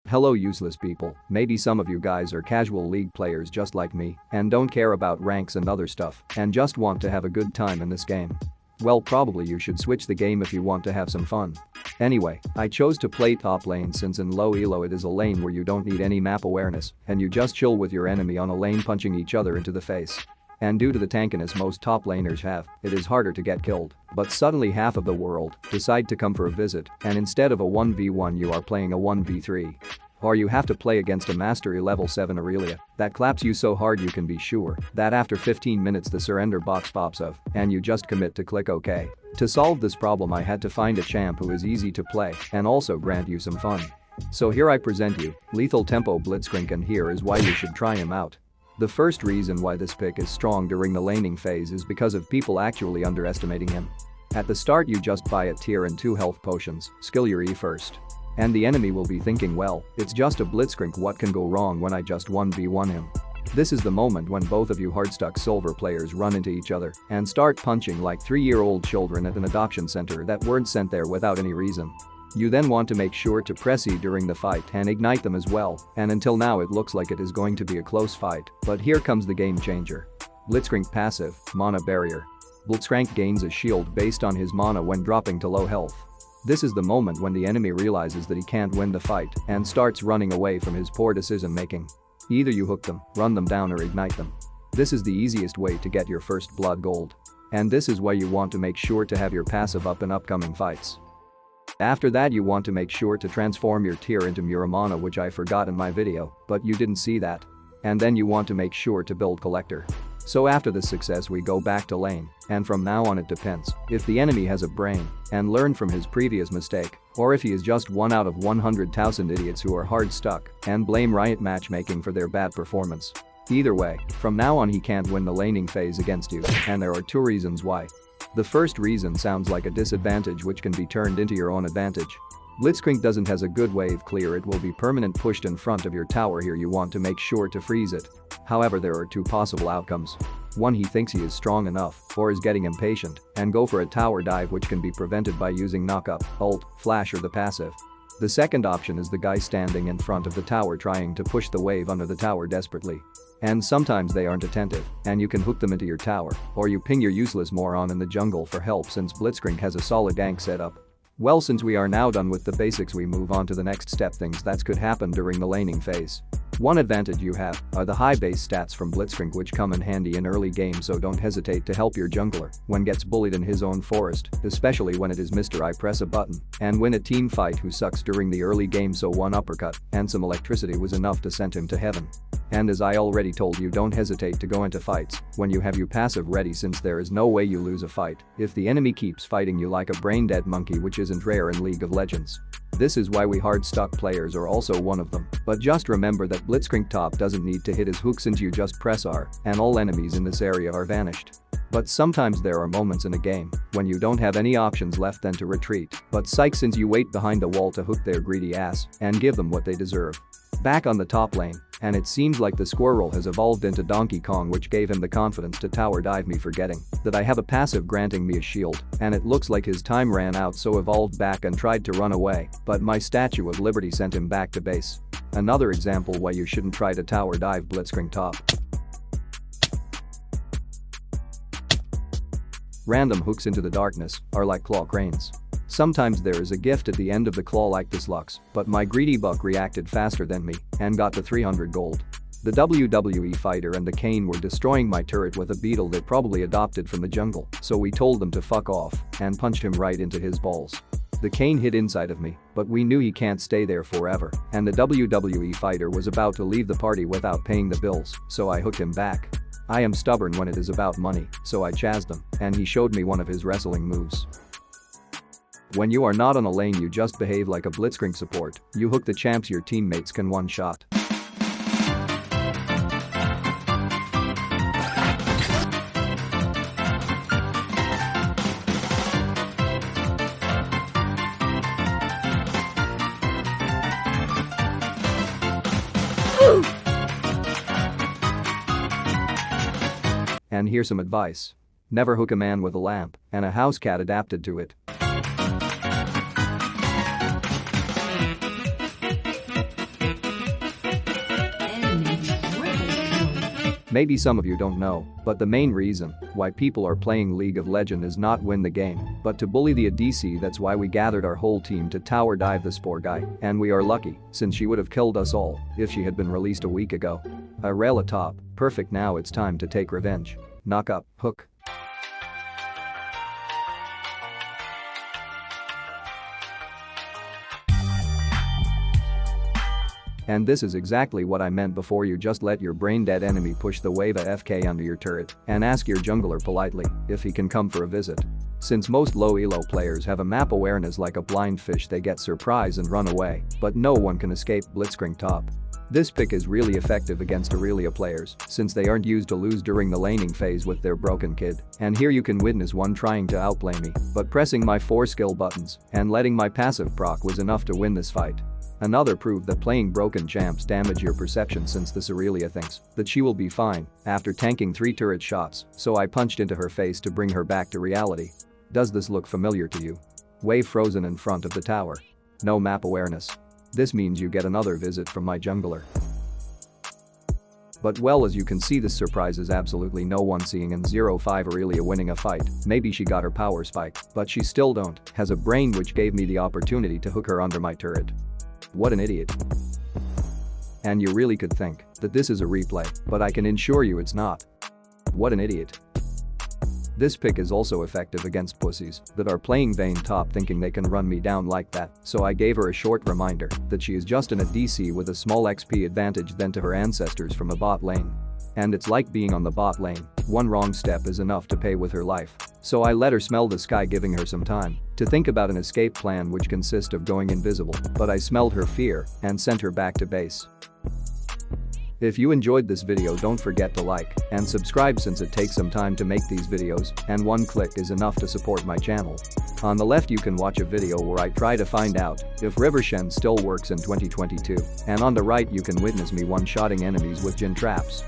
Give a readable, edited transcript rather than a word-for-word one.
Hello useless people, maybe some of you guys are casual league players just like me and don't care about ranks and other stuff and just want to have a good time in this game. Well, probably you should switch the game if you want to have some fun. Anyway, I chose to play top lane since in low elo it is a lane where you don't need any map awareness and you just chill with your enemy on a lane punching each other into the face. And due to the tankiness most top laners have, it is harder to get killed. But suddenly half of the world decide to come for a visit and instead of a 1v1 you are playing a 1v3. Or you have to play against a mastery level 7 Aurelia that claps you so hard you can be sure that after 15 minutes the surrender box pops up and you just commit to click OK. To solve this problem I had to find a champ who is easy to play and also grant you some fun. So here I present you, Lethal Tempo Blitzcrank, and here is why you should try him out. The first reason why this pick is strong during the laning phase is because of people actually underestimating him. At the start you just buy a tier and 2 health potions, skill your E first. And the enemy will be thinking, well, it's just a Blitzcrank, what can go wrong when I just 1v1 him? This is the moment when both of you hard-stuck silver players run into each other and start punching like 3-year-old children at an adoption center that weren't sent there without any reason. You then want to make sure to press E during the fight and ignite them as well, and until now it looks like it is going to be a close fight, but here comes the game changer. Blitzcrank passive, Mana Barrier. Blitzcrank gains a shield based on his mana when dropping to low health. This is the moment when the enemy realizes that he can't win the fight and starts running away from his poor decision making. Either you hook them, run them down, or ignite them. This is the easiest way to get your first blood gold. And this is why you want to make sure to have your passive up in upcoming fights. After that you want to make sure to transform your tier into Muramana, which I forgot in my video, but you didn't see that. And then you want to make sure to build collector. So after this success we go back to lane, and from now on it depends if the enemy has a brain and learned from his previous mistake, or if he is just one out of 100,000 idiots who are hard stuck and blame Riot matchmaking for their bad performance. Either way, from now on he can't win the laning phase against you, and there are 2 reasons why. The first reason sounds like a disadvantage which can be turned into your own advantage. Blitzcrank doesn't has a good wave clear, it will be permanent pushed in front of your tower. Here you want to make sure to freeze it. However, there are 2 possible outcomes. One, he thinks he is strong enough or is getting impatient and go for a tower dive, which can be prevented by using knockup, ult, flash, or the passive. The second option is the guy standing in front of the tower trying to push the wave under the tower desperately. And sometimes they aren't attentive and you can hook them into your tower, or you ping your useless moron in the jungle for help since Blitzcrank has a solid gank setup. Well, since we are now done with the basics we move on to the next step, things that could happen during the laning phase. One advantage you have are the high base stats from Blitzcrank, which come in handy in early game, so don't hesitate to help your jungler when gets bullied in his own forest, especially when it is Mr. I press a button and win a team fight who sucks during the early game, so one uppercut and some electricity was enough to send him to heaven. And as I already told you, don't hesitate to go into fights when you have your passive ready, since there is no way you lose a fight if the enemy keeps fighting you like a brain-dead monkey, which isn't rare in League of Legends. This is why we hard-stuck players are also one of them, but just remember that Blitzcrank top doesn't need to hit his hook since you just press R and all enemies in this area are vanished. But sometimes there are moments in a game when you don't have any options left than to retreat, but psych, since you wait behind a wall to hook their greedy ass and give them what they deserve. Back on the top lane, and it seems like the squirrel has evolved into Donkey Kong, which gave him the confidence to tower dive me, forgetting that I have a passive granting me a shield, and it looks like his time ran out, so evolved back and tried to run away, but my Statue of Liberty sent him back to base. Another example why you shouldn't try to tower dive Blitzcrank top. Random hooks into the darkness are like claw cranes. Sometimes there is a gift at the end of the claw like this Lux, but my greedy buck reacted faster than me and got to 300 gold. The WWE fighter and the Kane were destroying my turret with a beetle they probably adopted from the jungle, so we told them to fuck off and punched him right into his balls. The Kane hid inside of me, but we knew he can't stay there forever, and the WWE fighter was about to leave the party without paying the bills, so I hooked him back. I am stubborn when it is about money, so I chazzed him, and he showed me one of his wrestling moves. When you are not on a lane, you just behave like a Blitzcrank support. You hook the champs your teammates can one-shot. And here's some advice. Never hook a man with a lamp and a house cat adapted to it. Maybe some of you don't know, but the main reason why people are playing League of Legends is not win the game, but to bully the ADC. That's why we gathered our whole team to tower dive the Spore guy, and we are lucky, since she would have killed us all if she had been released a week ago. A rail atop, perfect, now it's time to take revenge. Knock up, hook. And this is exactly what I meant before. You just let your brain-dead enemy push the wave AFK under your turret and ask your jungler politely if he can come for a visit. Since most low elo players have a map awareness like a blind fish, they get surprised and run away, but no one can escape Blitzcrank top. This pick is really effective against Aurelia players since they aren't used to lose during the laning phase with their broken kid. And here you can witness one trying to outplay me, but pressing my 4 skill buttons and letting my passive proc was enough to win this fight. Another proof that playing broken champs damage your perception, since this Aurelia thinks that she will be fine after tanking 3 turret shots, so I punched into her face to bring her back to reality. Does this look familiar to you? Wave frozen in front of the tower. No map awareness. This means you get another visit from my jungler. But well, as you can see, this surprise is absolutely no one seeing in 0-5 Aurelia winning a fight. Maybe she got her power spike, but she still has a brain, which gave me the opportunity to hook her under my turret. What an idiot. And you really could think that this is a replay, but I can assure you it's not. What an idiot. This pick is also effective against pussies that are playing Vayne top thinking they can run me down like that, so I gave her a short reminder that she is just an ADC with a small XP advantage than to her ancestors from a bot lane. And it's like being on the bot lane, one wrong step is enough to pay with her life. So I let her smell the sky, giving her some time to think about an escape plan, which consists of going invisible, but I smelled her fear and sent her back to base. If you enjoyed this video, don't forget to like and subscribe, since it takes some time to make these videos and one click is enough to support my channel. On the left you can watch a video where I try to find out if River Shen still works in 2022, and on the right you can witness me one-shotting enemies with Jin traps.